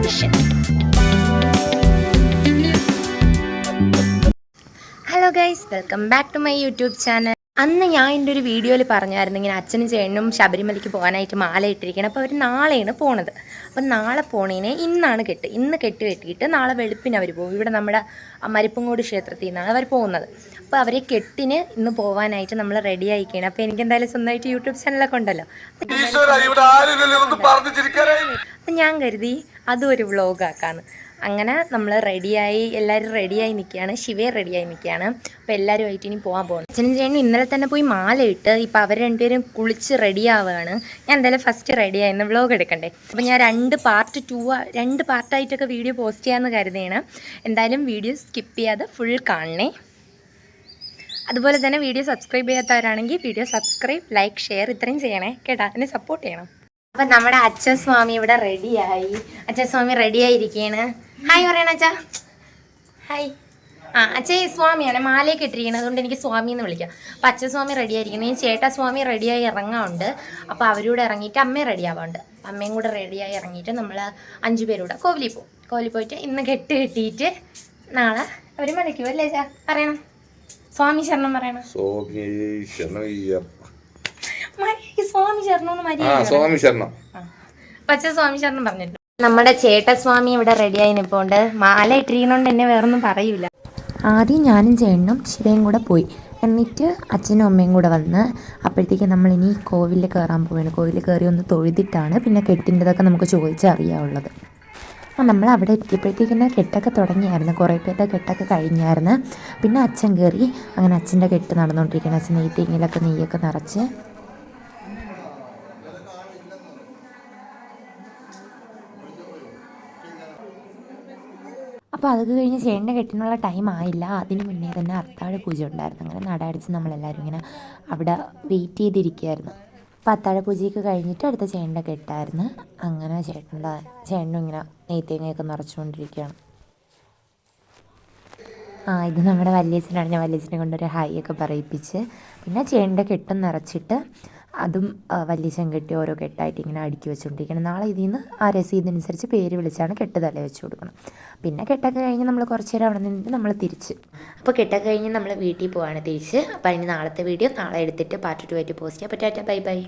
Vision. Hello guys, welcome back to my YouTube channel. അന്ന് ഞാൻ എൻ്റെ ഒരു വീഡിയോയിൽ പറഞ്ഞായിരുന്നു ഇങ്ങനെ അച്ഛനും ചേട്ടനും ശബരിമലയ്ക്ക് പോകാനായിട്ട് മാല ഇട്ടിരിക്കണം. അപ്പോൾ അവർ നാളെയാണ് പോണത്. അപ്പം നാളെ പോണേനെ ഇന്നാണ് കെട്ട്. ഇന്ന് കെട്ട് കെട്ടിയിട്ട് നാളെ വെളുപ്പിന് അവർ പോകും. ഇവിടെ നമ്മുടെ മരിപ്പങ്കോട് ക്ഷേത്രത്തിൽ നിന്നാണ് അവർ പോകുന്നത്. അപ്പോൾ അവരെ കെട്ടിന് ഇന്ന് പോകാനായിട്ട് നമ്മൾ റെഡി ആയിക്കണം. അപ്പോൾ എനിക്ക് എന്തായാലും സ്വന്തമായിട്ട് യൂട്യൂബ് ചാനലൊക്കെ ഉണ്ടല്ലോ. അപ്പം ഞാൻ കരുതി അതും ഒരു വ്ളോഗാക്കാന്ന്. അങ്ങനെ നമ്മൾ റെഡിയായി, എല്ലാവരും റെഡിയായി നിൽക്കുകയാണ്. ശിവയെ റെഡിയായി നിൽക്കുകയാണ്. അപ്പോൾ എല്ലാവരുമായിട്ട് ഇനി പോകാൻ പോകുന്നു. അച്ഛനും ചേട്ടനും ഇന്നലെ തന്നെ പോയി മാല ഇട്ട് ഇപ്പോൾ അവർ രണ്ടുപേരും കുളിച്ച് റെഡിയാവുകയാണ്. ഞാൻ എന്തായാലും ഫസ്റ്റ് റെഡിയായിരുന്നു, വ്ളോഗ് എടുക്കണ്ടേ. അപ്പോൾ ഞാൻ രണ്ട് പാർട്ടായിട്ടൊക്കെ വീഡിയോ പോസ്റ്റ് ചെയ്യാമെന്ന് കരുതിയാണ്. എന്തായാലും വീഡിയോ സ്കിപ്പ് ചെയ്യാതെ ഫുൾ കാണണേ. അതുപോലെ തന്നെ വീഡിയോ സബ്സ്ക്രൈബ് ചെയ്യാത്തവരാണെങ്കിൽ വീഡിയോ സബ്സ്ക്രൈബ്, ലൈക്ക്, ഷെയർ ഇത്രയും ചെയ്യണേ കേട്ടോ. എന്നെ സപ്പോർട്ട് ചെയ്യണം. അപ്പം നമ്മുടെ അച്ഛൻ സ്വാമി ഇവിടെ റെഡിയായി. അച്ഛൻ സ്വാമി റെഡിയായിരിക്കുകയാണ്. ഹായ് പറയണ അച്ഛാ. ഹായ്. അച്ഛൻ സ്വാമിയാണ്, മാലയൊക്കെ ഇട്ടിരിക്കുന്നത്, അതുകൊണ്ട് എനിക്ക് സ്വാമി എന്ന് വിളിക്കാം. അപ്പം അച്ഛൻ സ്വാമി റെഡിയായിരിക്കുന്നത്, ഈ ചേട്ടാ സ്വാമി റെഡിയായി ഇറങ്ങാറുണ്ട്. അപ്പോൾ അവരൂടെ ഇറങ്ങിയിട്ട് അമ്മയും റെഡിയാവാറുണ്ട്. അമ്മയും കൂടെ റെഡിയായി ഇറങ്ങിയിട്ട് നമ്മൾ 5 പേരൂടെ കോവിലിൽ പോകും. കോവിലിൽ പോയിട്ട് ഇന്ന് കെട്ട് കെട്ടിയിട്ട് നാളെ അവർ മലയ്ക്കും അല്ലേ അച്ഛാ? പറയണം സ്വാമി ശരണം പറയണം. സ്വാമി ശരണം പച്ച സ്വാമി ശരണം പറഞ്ഞിട്ട് നമ്മുടെ ചേട്ടസ്വാമി ഇവിടെ റെഡിയായി നിൽപ്പുണ്ട്. മാല ഇട്ടിരിക്കുന്നതുകൊണ്ട് എന്നെ വേറൊന്നും പറയൂല. ആദ്യം ഞാനും ചേട്ടനും ശിവയും കൂടെ പോയി. എന്നിട്ട് അച്ഛനും അമ്മയും കൂടെ വന്ന് അപ്പോഴത്തേക്ക് നമ്മളിനി കോവിലിൽ കയറാൻ പോവുകയാണ്. കോവിലിൽ കയറി ഒന്ന് തൊഴുതിട്ടാണ് പിന്നെ കെട്ടിൻ്റെതൊക്കെ നമുക്ക് ചോദിച്ചറിയാവുള്ളത്. നമ്മൾ അവിടെ എത്തിയപ്പോഴത്തേക്കിന് കെട്ടൊക്കെ തുടങ്ങിയായിരുന്നു. കുറേ പേരുടെ കെട്ടൊക്കെ കഴിഞ്ഞായിരുന്നു. പിന്നെ അച്ഛൻ കയറി. അങ്ങനെ അച്ഛൻ്റെ കെട്ട് നടന്നുകൊണ്ടിരിക്കുകയാണ്. അച്ഛൻ നെയ്ത്തെങ്ങിലൊക്കെ നെയ്യൊക്കെ നിറച്ച് അപ്പോൾ അതൊക്കെ കഴിഞ്ഞ് ചേട്ടൻ്റെ കെട്ടിനുള്ള ടൈം ആയില്ല. അതിന് മുന്നേ തന്നെ അത്താഴ പൂജ ഉണ്ടായിരുന്നു. അങ്ങനെ നട അടിച്ച് നമ്മളെല്ലാവരും ഇങ്ങനെ അവിടെ വെയിറ്റ് ചെയ്തിരിക്കുകയായിരുന്നു. അപ്പോൾ അത്താഴ പൂജയൊക്കെ കഴിഞ്ഞിട്ട് അടുത്ത ചേട്ടൻ്റെ കെട്ടായിരുന്നു. അങ്ങനെ ചേട്ടനും ഇങ്ങനെ നെയ്ത്തേങ്ങയൊക്കെ നിറച്ചുകൊണ്ടിരിക്കുകയാണ്. ഇത് നമ്മുടെ വല്യച്ഛനാണ്. ഞാൻ വല്യച്ഛനെ കൊണ്ടൊരു ഹായ് ഒക്കെ പറയിപ്പിച്ച് പിന്നെ ചേട്ടൻ്റെ കെട്ടും നിറച്ചിട്ട് അതും വല്യച്ഛൻ കെട്ടി ഓരോ കെട്ടായിട്ട് ഇങ്ങനെ അടുക്കി വെച്ചുകൊണ്ടിരിക്കണം. നാളെ ഇതിൽ നിന്ന് ആ രസീതനുസരിച്ച് പേര് വിളിച്ചാണ് കെട്ട് തല വെച്ച് കൊടുക്കണം. പിന്നെ കെട്ടൊക്കെ കഴിഞ്ഞ് നമ്മൾ കുറച്ച് നേരം അവിടെ നിന്നിട്ട് നമ്മൾ തിരിച്ച്. അപ്പോൾ കെട്ടൊക്കെ കഴിഞ്ഞ് നമ്മൾ വീട്ടിൽ പോവാണ് തിരിച്ച്. അപ്പോൾ അതിന് നാളത്തെ വീഡിയോ നാളെ എടുത്തിട്ട് പാർട്ട് 2 ആയിട്ട് പോസ്റ്റ് ചെയ്യാം. അപ്പോൾ ടാറ്റ, ബൈ ബൈ.